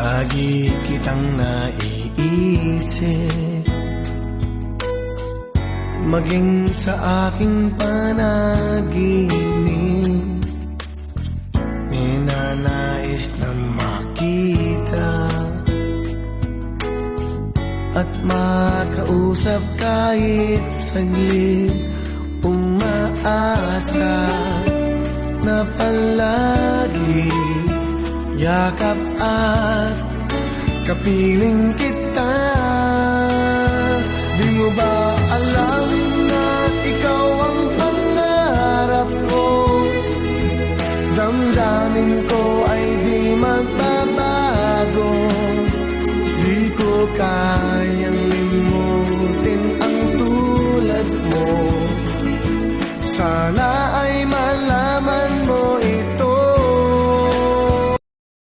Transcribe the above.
Lagi kitang naiisip, maging sa aking panaginip. Ninanais na makita at makausap kahit saglit. Umaasa na palagi yakap at kapiling kita. Di mo ba alam na ikaw ang pangarap ko? Damdamin ko ay di magbabago. Di ko kayang limutin ang tulad mo. Sana ay malaman